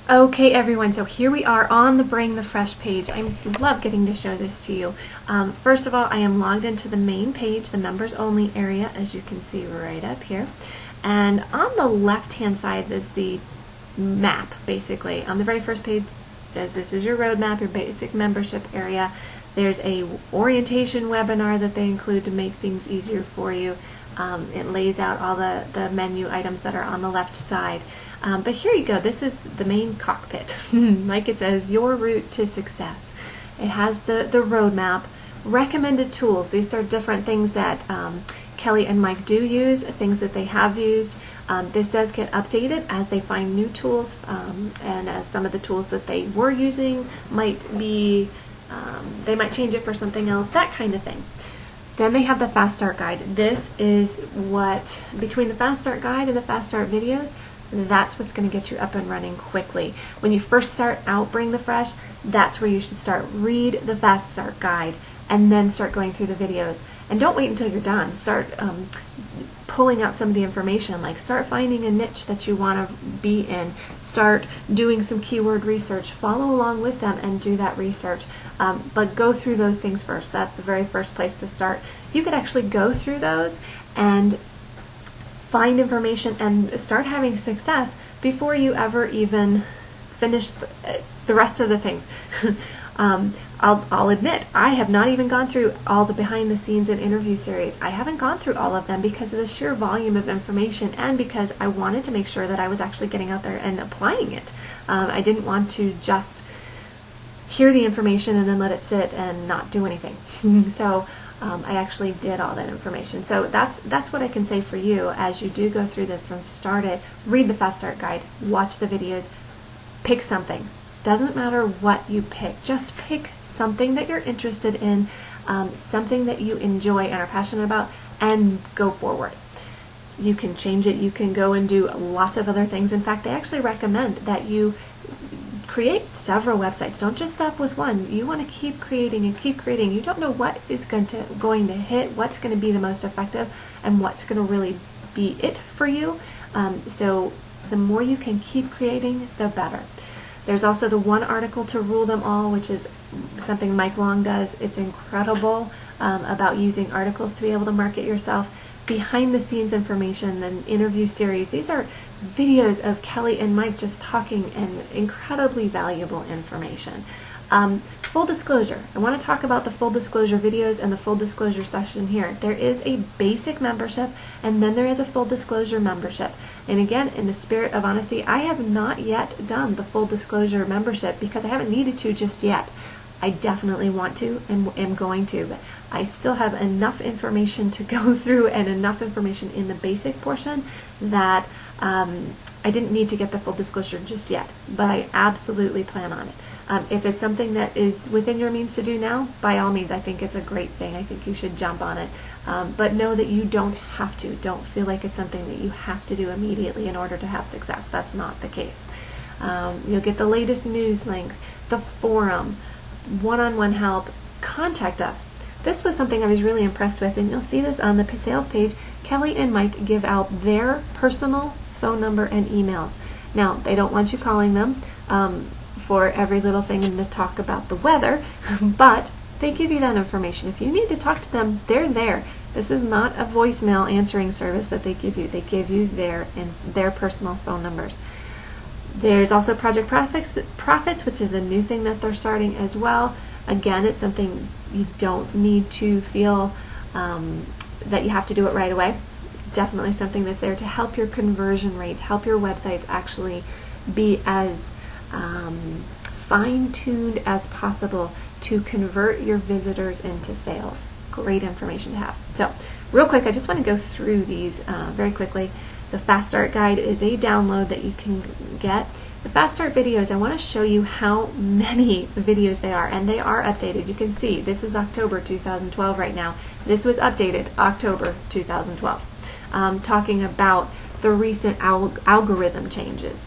Okay everyone, so here we are on the Bring the Fresh page. I love getting to show this to you. First of all, I am logged into the main page, the members only area, as you can see right up here. And on the left hand side is the map, basically. On the very first page it says this is your roadmap, your basic membership area. There's a orientation webinar that they include to make things easier for you. It lays out all the menu items that are on the left side. But here you go, this is the main cockpit. Like it says, your route to success. It has the roadmap, recommended tools. These are different things that Kelly and Mike do use, things that they have used. This does get updated as they find new tools, and as some of the tools that they were using might be, they might change it for something else, that kind of thing. Then they have the Fast Start Guide. This is what, between the Fast Start Guide and the Fast Start videos, that's what's going to get you up and running quickly. When you first start out Bring the Fresh, that's where you should start. Read the Fast Start Guide and then start going through the videos. And don't wait until you're done. Start pulling out some of the information, like start finding a niche that you want to be in. Start doing some keyword research. Follow along with them and do that research. But go through those things first. That's the very first place to start. You could actually go through those and find information and start having success before you ever even finish the rest of the things. I'll admit, I have not even gone through all the behind the scenes and interview series. I haven't gone through all of them because of the sheer volume of information and because I wanted to make sure that I was actually getting out there and applying it. I didn't want to just hear the information and then let it sit and not do anything. So I actually did all that information. So that's what I can say for you as you do go through this and start it. Read the Fast Start Guide, watch the videos, pick something. Doesn't matter what you pick, just pick something that you're interested in, something that you enjoy and are passionate about, and go forward. You can change it, you can go and do lots of other things. In fact, they actually recommend that you create several websites. Don't just stop with one. You want to keep creating and keep creating. You don't know what is going to hit, what's going to be the most effective, and what's going to really be it for you. So the more you can keep creating, the better. There's also the one article to rule them all, which is something Mike Long does. It's incredible about using articles to be able to market yourself. Behind the scenes information, and interview series. These are videos of Kelly and Mike just talking, and incredibly valuable information. Full disclosure, I want to talk about the full disclosure videos and the full disclosure session here. There is a basic membership and then there is a full disclosure membership. And again, in the spirit of honesty, I have not yet done the full disclosure membership because I haven't needed to just yet. I definitely want to and am going to, but I still have enough information to go through and enough information in the basic portion that I didn't need to get the full disclosure just yet, but I absolutely plan on it. If it's something that is within your means to do now, by all means, I think it's a great thing. I think you should jump on it. But know that you don't have to. Don't feel like it's something that you have to do immediately in order to have success. That's not the case. You'll get the latest news link, the forum, one-on-one help. Contact us. This was something I was really impressed with, and you'll see this on the sales page. Kelly and Mike give out their personal phone number and emails. Now, they don't want you calling them for every little thing and to talk about the weather, but they give you that information. If you need to talk to them, they're there. This is not a voicemail answering service that they give you. They give you their personal phone numbers. There's also Project Profits, which is a new thing that they're starting as well. Again, it's something you don't need to feel that you have to do it right away. Definitely something that's there to help your conversion rates, help your websites actually be as fine-tuned as possible to convert your visitors into sales. Great information to have. So, real quick, I just want to go through these very quickly. The Fast Start Guide is a download that you can get. The Fast Start videos, I want to show you how many videos they are, and they are updated. You can see this is October 2012 right now. This was updated October 2012, talking about the recent algorithm changes.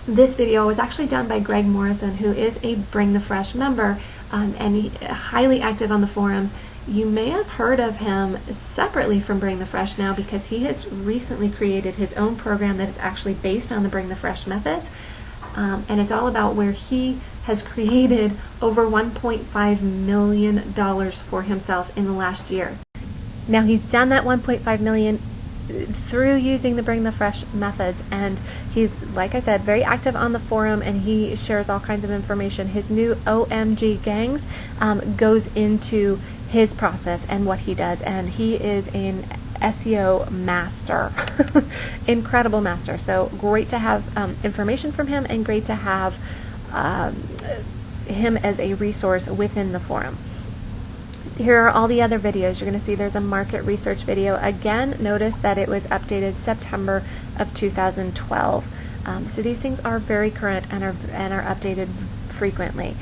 This video was actually done by Greg Morrison, who is a Bring the Fresh member, and he's highly active on the forums. You may have heard of him separately from Bring the Fresh now because he has recently created his own program that is actually based on the Bring the Fresh methods. and it's all about where he has created over $1.5 million for himself in the last year. Now he's done that $1.5 million through using the Bring the Fresh methods, and he's, like I said, very active on the forum, and he shares all kinds of information. His new OMG Gangs goes into his process and what he does, and he is an SEO master. Incredible master. So great to have information from him, and great to have him as a resource within the forum. Here are all the other videos. You're going to see there's a market research video. Again, notice that it was updated September of 2012. So these things are very current and are updated frequently.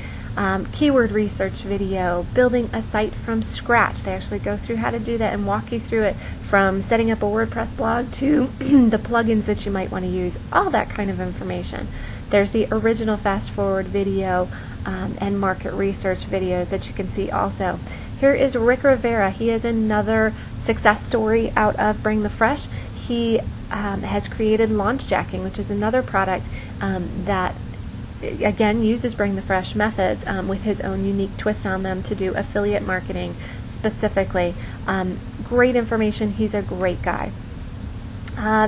Keyword research video, building a site from scratch. They actually go through how to do that and walk you through it, from setting up a WordPress blog to the plugins that you might want to use, all that kind of information. There's the original fast forward video and market research videos that you can see also. Here is Rick Rivera. He is another success story out of Bring the Fresh. He has created Launch Jacking, which is another product that again uses Bring the Fresh methods with his own unique twist on them to do affiliate marketing specifically. Great information. He's a great guy.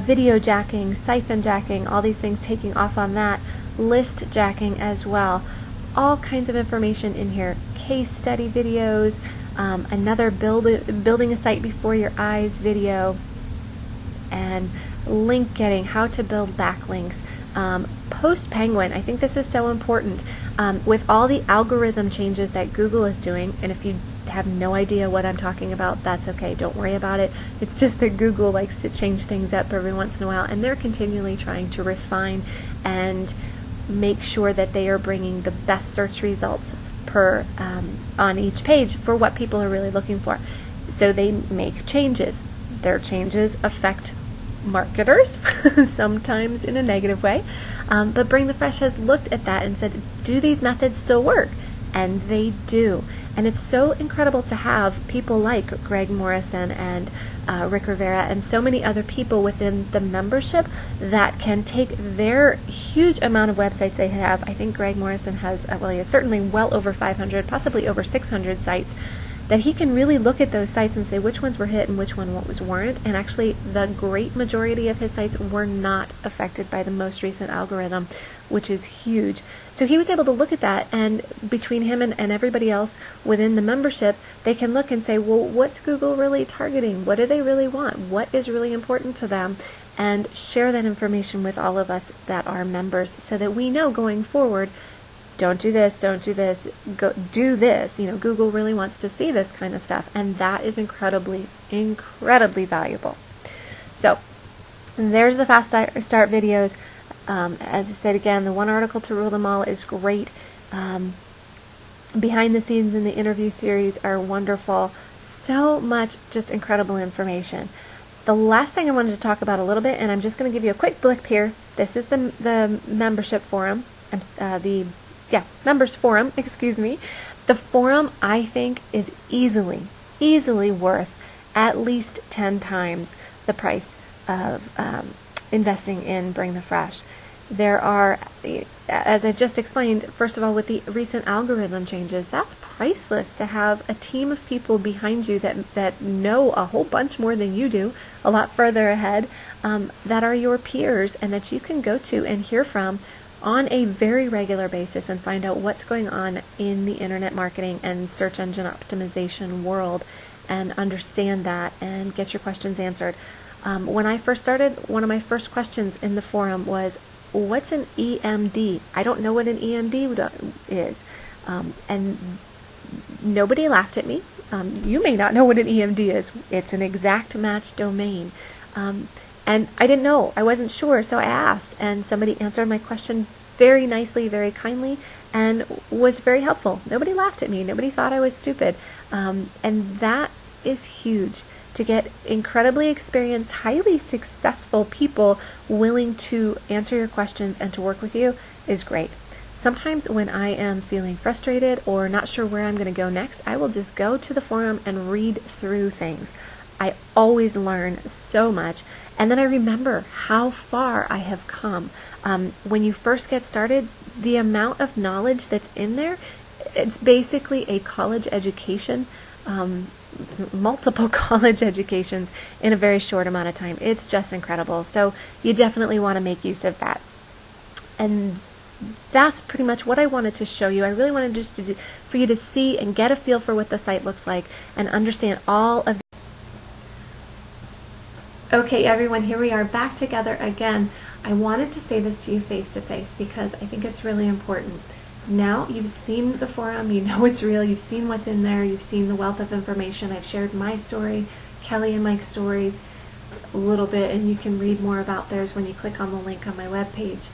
Video jacking, siphon jacking, all these things, taking off on that. List jacking as well. All kinds of information in here. Case study videos, another building a site before your eyes video, and link getting, how to build backlinks. Post Penguin, I think this is so important. With all the algorithm changes that Google is doing, and if you have no idea what I'm talking about, that's okay, don't worry about it. It's just that Google likes to change things up every once in a while, and they're continually trying to refine and make sure that they are bringing the best search results per on each page for what people are really looking for. So they make changes. Their changes affect marketers, sometimes in a negative way, but Bring the Fresh has looked at that and said, do these methods still work? And they do. And it's so incredible to have people like Greg Morrison and Rick Rivera and so many other people within the membership that can take their huge amount of websites they have. I think Greg Morrison has, well, he has certainly well over 500, possibly over 600 sites, that he can really look at those sites and say which ones were hit and which ones weren't. And actually, the great majority of his sites were not affected by the most recent algorithm, which is huge. So he was able to look at that, and between him and everybody else within the membership, they can look and say, well, what's Google really targeting? What do they really want? What is really important to them? And share that information with all of us that are members so that we know going forward, don't do this, don't do this, go do this. You know, Google really wants to see this kind of stuff, and that is incredibly, incredibly valuable. So there's the fast start videos. As I said again, the one article to rule them all is great. Behind the scenes in the interview series are wonderful. So much just incredible information. The last thing I wanted to talk about a little bit, and I'm just going to give you a quick blip here. This is the membership forum, members forum, excuse me. The forum, I think, is easily worth at least 10 times the price of investing in Bring the Fresh. There are, as I just explained, first of all, with the recent algorithm changes, that's priceless to have a team of people behind you that know a whole bunch more than you do, a lot further ahead, that are your peers and that you can go to and hear from on a very regular basis and find out what's going on in the internet marketing and search engine optimization world, and understand that and get your questions answered. When I first started, one of my first questions in the forum was, what's an EMD? I don't know what an EMD is. And nobody laughed at me. You may not know what an EMD is. It's an exact match domain. And I didn't know. I wasn't sure, so I asked. And somebody answered my question very nicely, very kindly, and was very helpful. Nobody laughed at me. Nobody thought I was stupid. And that is huge. To get incredibly experienced, highly successful people willing to answer your questions and to work with you is great. Sometimes when I am feeling frustrated or not sure where I'm going to go next, I will just go to the forum and read through things. I always learn so much. And then I remember how far I have come. When you first get started, the amount of knowledge that's in there, it's basically a college education, multiple college educations in a very short amount of time. It's just incredible. So you definitely want to make use of that. And that's pretty much what I wanted to show you. I really wanted just for you to see and get a feel for what the site looks like and understand all of. Okay, everyone, here we are back together again. I wanted to say this to you face to face because I think it's really important. Now you've seen the forum, you know it's real, you've seen what's in there, you've seen the wealth of information. I've shared my story, Kelly and Mike's stories a little bit, and you can read more about theirs when you click on the link on my webpage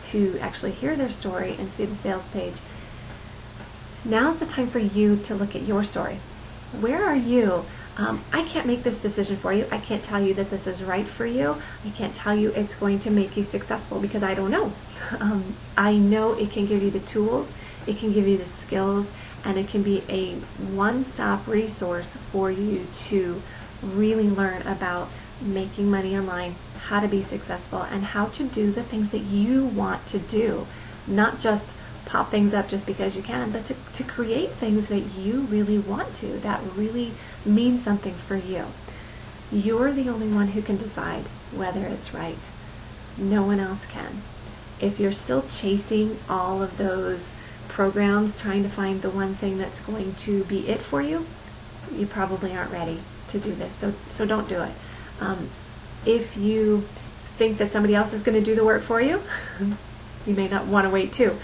to actually hear their story and see the sales page. Now's the time for you to look at your story. Where are you? I can't make this decision for you. I can't tell you that this is right for you. I can't tell you it's going to make you successful because I don't know. I know it can give you the tools, it can give you the skills, and it can be a one-stop resource for you to really learn about making money online, how to be successful, and how to do the things that you want to do. Not just pop things up just because you can, but to create things that you really want to, that really mean something for you. You're the only one who can decide whether it's right. No one else can. If you're still chasing all of those programs, trying to find the one thing that's going to be it for you, you probably aren't ready to do this. So don't do it. If you think that somebody else is going to do the work for you, you may not want to wait too.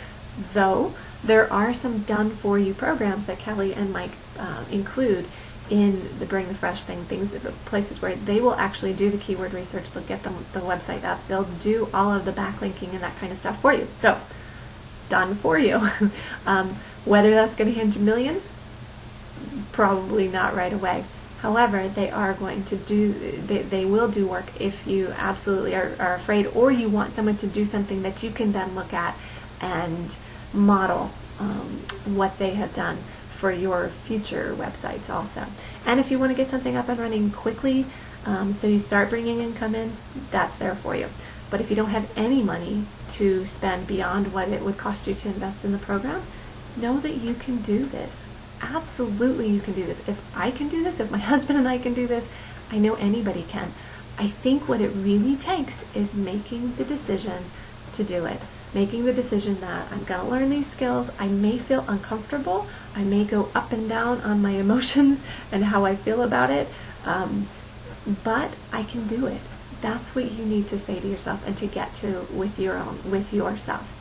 Though there are some done-for-you programs that Kelly and Mike include in the Bring the Fresh thing, places where they will actually do the keyword research, they'll get the website up, they'll do all of the backlinking and that kind of stuff for you. So, done for you. Whether that's going to hinge millions, probably not right away. However, they are going to they will do work if you absolutely are afraid, or you want someone to do something that you can then look at and model what they have done for your future websites also. And if you want to get something up and running quickly, so you start bringing income in, that's there for you. But if you don't have any money to spend beyond what it would cost you to invest in the program, know that you can do this. Absolutely you can do this. If I can do this, if my husband and I can do this, I know anybody can. I think what it really takes is making the decision to do it. Making the decision that I'm going to learn these skills. I may feel uncomfortable. I may go up and down on my emotions and how I feel about it, but I can do it. That's what you need to say to yourself and to get to with yourself.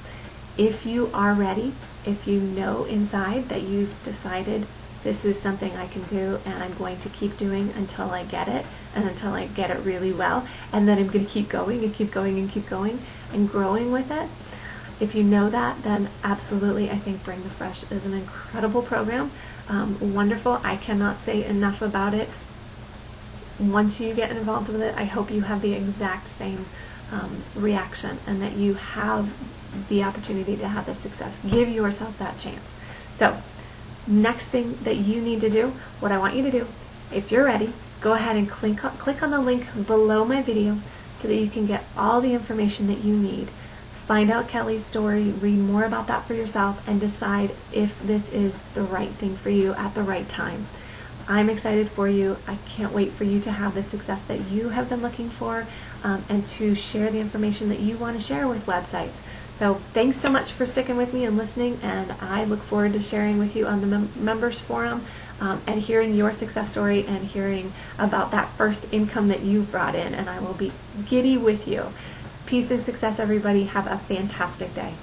If you are ready, if you know inside that you've decided this is something I can do and I'm going to keep doing until I get it and until I get it really well, and then I'm going to keep going and keep going and keep going and growing with it. If you know that, then absolutely I think Bring the Fresh is an incredible program. Wonderful. I cannot say enough about it. Once you get involved with it, I hope you have the exact same reaction and that you have the opportunity to have the success. Give yourself that chance. So, next thing that you need to do, what I want you to do, if you're ready, go ahead and click on the link below my video so that you can get all the information that you need. Find out Kelly's story, read more about that for yourself, and decide if this is the right thing for you at the right time. I'm excited for you. I can't wait for you to have the success that you have been looking for and to share the information that you want to share with websites. So thanks so much for sticking with me and listening, and I look forward to sharing with you on the members forum and hearing your success story and hearing about that first income that you've brought in, and I will be giddy with you. Peace and success, everybody. Have a fantastic day.